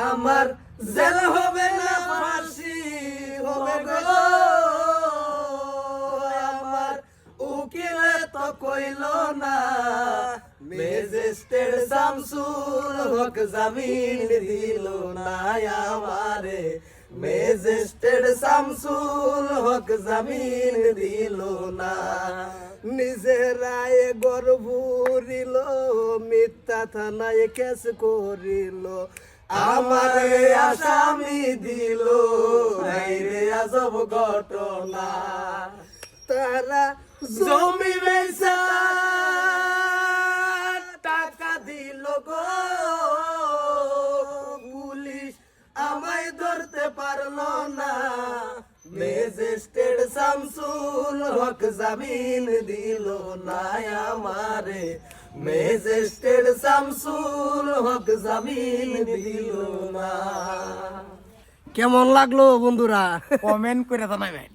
আমার জেল হবে না ফাঁসি হবে গো, আমার উকিলে তো কইল না, ম্যাজিস্ট্রেট শামসুল হক জামিন দিল না আমারে, ম্যাজিস্ট্রেট শামসুল হক জামিন দিল না। নিজেরাই গর্ভুরিল, মিথ্যা থানায় কেস করিল, আমারে আসামি দিল, রে আজব ঘটনা। তারা জমি বেচা টাকা দিল গো, পুলিশ আমায় ধরতে পারলো না, ম্যাজিস্ট্রেট শামসুল হক জামিন দিল না আমারে, ম্যাজিস্ট্রেট শামসুল হক জামিন দিল না। কেমন লাগলো বন্ধুরা? কমেন্ট করে জানাবেন।